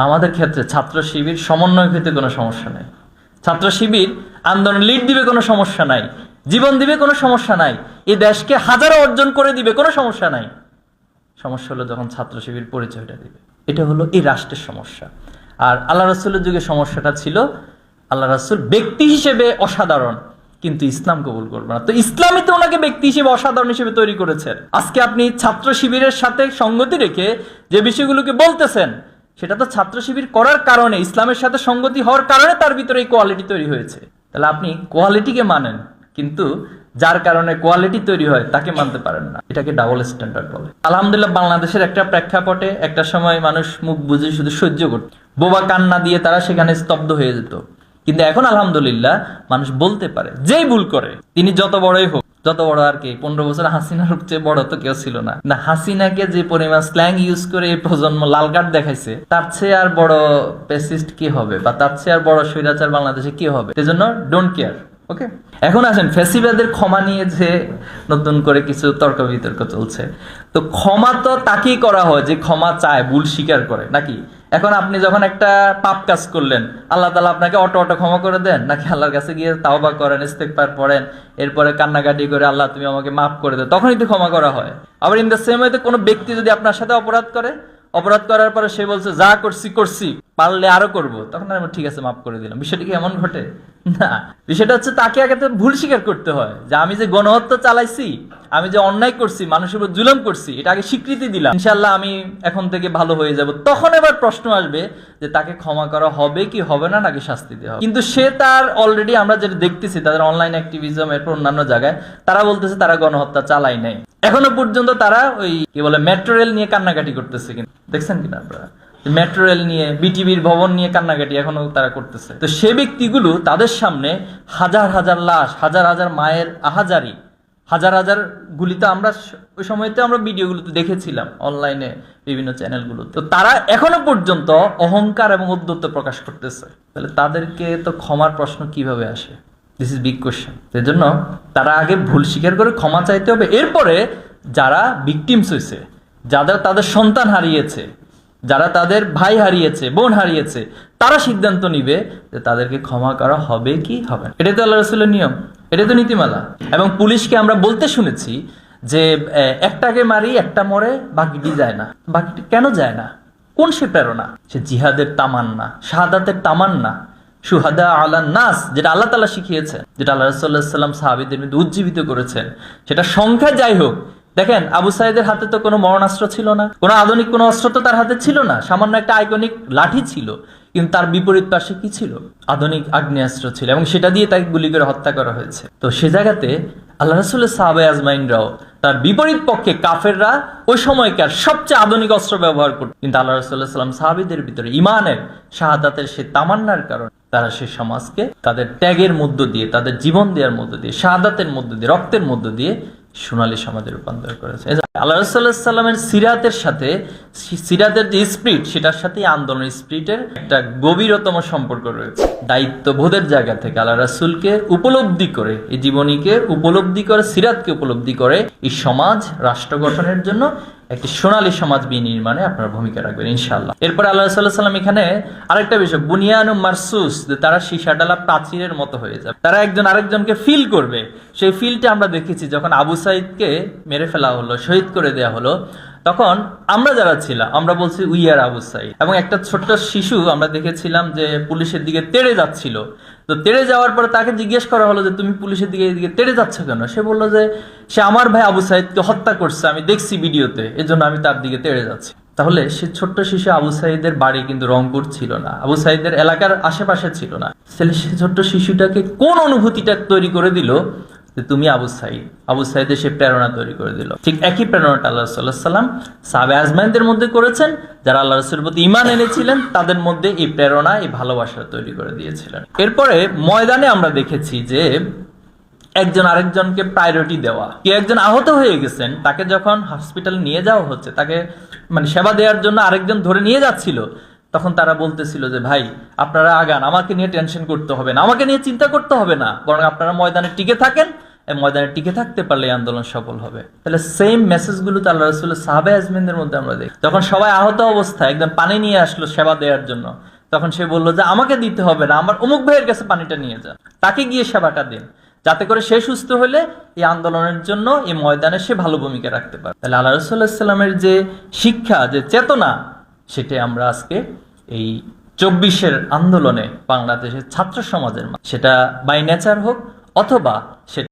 আমাদের ক্ষেত্রে ছাত্র শিবির সমন্বয় হইতে কোনো সমস্যা নেই, ছাত্র শিবির আন্দোলন লিড দিবে কোনো সমস্যা নাই, জীবন দিবে কোনো সমস্যা নাই, এই দেশকে হাজারো অর্জন করে দিবে কোনো সমস্যা নাই। সমস্যা হলো যখন ছাত্র শিবির পরিচয়টা দিবে, এটা হলো এই রাষ্ট্রের সমস্যা। আর আল্লাহ রাসূলের যুগে সমস্যাটা ছিল আল্লাহ রাসূল ব্যক্তি হিসেবে অসাধারণ, কিন্তু ইসলাম কবুল করবে না। তো ইসলামই তো ওনাকে ব্যক্তি হিসেবে অসাধারণ হিসেবে তৈরি করেছেন। আজকে আপনি ছাত্র শিবিরের সাথে সঙ্গতি রেখে যে বিষয়গুলোকে বলতেছেন, সেটা তো ছাত্র শিবির করার কারণে, ইসলামের সাথে সঙ্গতি হওয়ার কারণে তার ভিতরে এই কোয়ালিটি তৈরি হয়েছে। তাহলে আপনি কোয়ালিটিকে মানেন, কিন্তু যার কারণে কোয়ালিটি তৈরি হয় তাকে মানতে পারেন না, এটাকে ডাবল স্ট্যান্ডার্ড বলে। আলহামদুলিল্লাহ, বাংলাদেশের একটা প্রেক্ষাপটে একটা সময় মানুষ মুখ বুঝে শুধু সহ্য করত, বোবা কান্না দিয়ে তারা সেখানে স্তব্ধ হয়ে যেত। কিন্তু এখন আলহামদুলিল্লাহ মানুষ বলতে পারে, যেই ভুল করে তিনি যত বড়ই হোক, যত বড় আর কি 15 বছর হাসিনার চেয়ে বড় তো কেউ ছিল না। না, হাসিনাকে যে পরিমাণ স্ল্যাং ইউজ করে এই প্রজন্ম লাল কার্ড দেখাইছে, তার চেয়ে আর বড় পেসিস্ট কি হবে, বা তার চেয়ে আর বড় স্বৈরাচার বাংলাদেশে কি হবে? সেজন্য ডোন্ট কেয়ার। ওকে, এখন আসেন ফ্যাসিবাদের ক্ষমা নিয়ে যে নতুন করে কিছু তর্ক বিতর্ক চলছে। তো ক্ষমা তো তাকেই করা হয় যে ক্ষমা চায়, ভুল স্বীকার করে, নাকি? এখন আপনি যখন একটা পাপ কাজ করলেন, আল্লাহ তাআলা আপনাকে অটো ক্ষমা করে দেন, নাকি আল্লাহর কাছে গিয়ে তাওবা করেন, ইস্তেগফার পড়েন, এরপরে কান্নাকাটি করে আল্লাহ তুমি আমাকে মাফ করে দাও, তখনই তো ক্ষমা করা হয়। আবার ইন দ্য সেম ওয়েতে কোনো ব্যক্তি যদি আপনার সাথে অপরাধ করে, অপরাধ করার পরে সে বলছে যা করছি করছি, পারলে আরো করবো, তখন আমি ঠিক আছে মাফ করে দিলাম, বিষয়টা কি এমন ঘটে? না, বিষয়টা হচ্ছে তাকে আগে তো ভুল স্বীকার করতে হয় যে আমি যে গণহত্যা চালাইছি, আমি যে অন্যায় করছি, মানুষের উপর জুলুম করছি, এটা আগে স্বীকৃতি দিলাম, ইনশাআল্লাহ আমি এখন থেকে ভালো হয়ে যাব। তখন এবার প্রশ্ন আসবে যে তাকে ক্ষমা করা হবে কি হবে না, নাকি শাস্তি দেওয়া হবে। কিন্তু সে তার অলরেডি আমরা যেটা দেখতেছি তাদের অনলাইন অ্যাক্টিভিজম এরপর অন্যান্য জায়গায় তারা বলতেছে তারা গণহত্যা চালাই নাই, এখনো পর্যন্ত তারা ওই কি বলে মেট্রো রেল নিয়ে কান্নাকাটি করতেছে। কিন্তু দেখছেন কিনা আপনারা, মেট্রো রেল নিয়ে, বিটিভির ভবন নিয়ে কান্নাকাটি এখনো তারা করতেছে। তো সে ব্যক্তিগুলো, তাদের সামনে হাজার হাজার লাশ, হাজার হাজার মায়ের আহাজারি, হাজার হাজার গুলিতে আমরা ওই সময়তে আমরা ভিডিওগুলোতে দেখেছিলাম অনলাইনে বিভিন্ন চ্যানেলগুলো। তো তারা এখনো পর্যন্ত অহংকার এবং উদ্ধত্ত প্রকাশ করতেছে। তাহলে তাদেরকে তো ক্ষমার প্রশ্ন কিভাবে আসে? This is big question. সেজন্য তারা আগে ভুল স্বীকার করে ক্ষমা চাইতে হবে, এরপরে যারা ভিকটিমস হয়েছে, যারা তাদের সন্তান হারিয়েছে, যারা তাদের ভাই হারিয়েছে, বোন হারিয়েছে, তারা সিদ্ধান্ত নিবে যে তাদেরকে ক্ষমা করা হবে কি হবে না। এটাই তো আল্লাহ রাসূলের নিয়ম, এটাই তো নীতিমালা। এবং পুলিশকে আমরা বলতে শুনেছি যে একটাকে মারি একটা মরে, বাকিটি যায় না। বাকিটি কেন যায় না? কোন সে প্রেরণা? সে জিহাদের তামান্না, শাহাদাতের তামান্না, শুহাদা আলান নাস, যেটা আল্লাহ তাআলা শিখিয়েছেন, যেটা আল্লাহ রাসূলুল্লাহ সাল্লাল্লাহু আলাইহি ওয়াসাল্লাম সাহাবীদের মধ্যে উজ্জীবিত করেছেন, সেটা সংখ্যায় যাই হোক। দেখেন, আবু সাঈদের হাতে তো কোনো মরণাস্ত্র ছিল না, কোনো আধুনিক কোনো অস্ত্র তো তার হাতে ছিল না, সামান্য একটা আইকনিক লাঠি ছিল, কিন্তু তার বিপরীত পাশে কি ছিল? আধুনিক আগ্নেয়াস্ত্র ছিল, এবং সেটা দিয়ে তাকে গুলি করে হত্যা করা হয়েছে। তো সে জায়গাতে আল্লাহ রাসূলের সাহাবায়ে আজমাইনরাও, তার বিপরীত পক্ষে কাফেররা ওই সময়কার সবচেয়ে আধুনিক অস্ত্র ব্যবহার করত, কিন্তু আল্লাহ রাসূলুল্লাহ সাল্লাল্লাহু আলাইহি ওয়াসাল্লাম সাহাবীদের ভিতরে ইমানের, শাহাদাতের সে তামান্নার কারণে তারা সে সমাজকে তাদের ত্যাগের মধ্য দিয়ে, তাদের জীবন দেওয়ার মধ্য দিয়ে, শাহাদাতের মধ্য দিয়ে, রক্তের মধ্য দিয়ে সোনালী সমাজে রূপান্তর করেছে। আল্লাহ রাসূলুল্লাহ সাল্লাল্লাহু আলাইহি ওয়াসাল্লামের সিরাতের সাথে, সিরাতের যে স্পিরিট, সেটার সাথে আন্দোলন স্পিরিটের একটা গভীরতম সম্পর্ক রয়েছে। দায়িত্ববোধের জায়গা থেকে আল্লাহ রাসূলকে উপলব্ধি করে, এই জীবনীকে উপলব্ধি করে, সিরাতকে উপলব্ধি করে এই সমাজ রাষ্ট্র গঠনের জন্য একটি সোনালী সমাজ বিনির্মাণে আপনারা ভূমিকা রাখবেন ইনশাআল্লাহ। এরপর আল্লাহ রাসূলুল্লাহ সাল্লাল্লাহু আলাইহি ওয়াসাল্লাম এখানে আরেকটা বিষয়, বুনিয়ানুম মারসুস, তারা সীসাডালা প্রাচীরের মতো হয়ে যাবে, তারা একজন আরেকজনকে ফিল করবে। সেই ফিলটা আমরা দেখেছি যখন আবু সাঈদকে মেরে ফেলা হলো, শহীদ করে দেয়া হলো, তখন আমরা যারা ছিলাম আমরা বলছি উই আর আবু সাঈদ। এবং একটা ছোট্ট শিশু আমরা দেখেছিলাম যে পুলিশের দিকে তেড়ে যাচ্ছিল। তো তেড়ে যাওয়ার পরে তাকে জিজ্ঞেস করা হলো যে তুমি পুলিশের দিকে এদিকে তেড়ে যাচ্ছ কেন? সে বললো যে সে আমার ভাই আবু সাঈদকে হত্যা করছে, আমি দেখছি ভিডিওতে, এজন্য আমি তার দিকে তেড়ে যাচ্ছি। তাহলে সে ছোট্ট শিশু আবু সাঈদের বাড়ি কিন্তু রংপুর ছিল না, আবু সাঈদের এলাকার আশেপাশে ছিল না। তাহলে সে ছোট্ট শিশুটাকে কোন অনুভূতিটা তৈরি করে দিল যে তুমি আবু সাঈদ? আবু সাঈদের সে প্রেরণা তৈরি করে দিল। ঠিক একই প্রেরণাটা আল্লাহ রাসূলুল্লাহ সাল্লাল্লাহু আলাইহি ওয়াসাল্লাম সাহাবা আজমাইনদের মধ্যে করেছেন, যারা আল্লাহ রাসূলের প্রতি ঈমান এনেছিলেন, তাদের মধ্যে এই প্রেরণা, এই ভালোবাসা তৈরি করে দিয়েছিলেন। এরপরে ময়দানে আমরা দেখেছি যে একজন আরেকজনকে প্রায়োরিটি দেওয়া। কেউ একজন আহত হয়ে গেছেন, তাকে যখন হসপিটালে নিয়ে যাওয়া হচ্ছে, তাকে মানে সেবা দেওয়ার জন্য আরেকজন ধরে নিয়ে যাচ্ছিল, তখন তারা বলতেছিল যে ভাই আপনারা আগান, আমাকে নিয়ে টেনশন করতে হবে না, আমাকে নিয়ে চিন্তা করতে হবে না, বরং আপনারা ময়দানে টিকে থাকেন এই ময়দানে টিকে থাকতে পারলে এই আন্দোলন সফল হবে। তাহলে সেম মেসেজগুলো তো আল্লাহ রাসূলের সাহাবে আজমিনদের মধ্যে আমরা দেখি। যখন সবাই আহত অবস্থায় একদম পানি নিয়ে আসলো সেবা দেওয়ার জন্য, তখন সে বললো যে আমাকে দিতে হবে না, আমার অমুক ভাইয়ের কাছে পানিটা নিয়ে যান, তাকে গিয়ে সেবাটা দিন, যাতে করে সে সুস্থ হলে এই আন্দোলনের জন্য এই ময়দানে সে ভালো ভূমিকা রাখতে পারে। তাহলে আল্লাহ রাসূল সাল্লাল্লাহু আলাইহি ওয়াসাল্লামের যে শিক্ষা, যে চেতনা, সেটা আমরা আজকে এই 24-এর আন্দোলনে বাংলাদেশের ছাত্র সমাজের, সেটা বাই নেচার হোক অথবা সেটা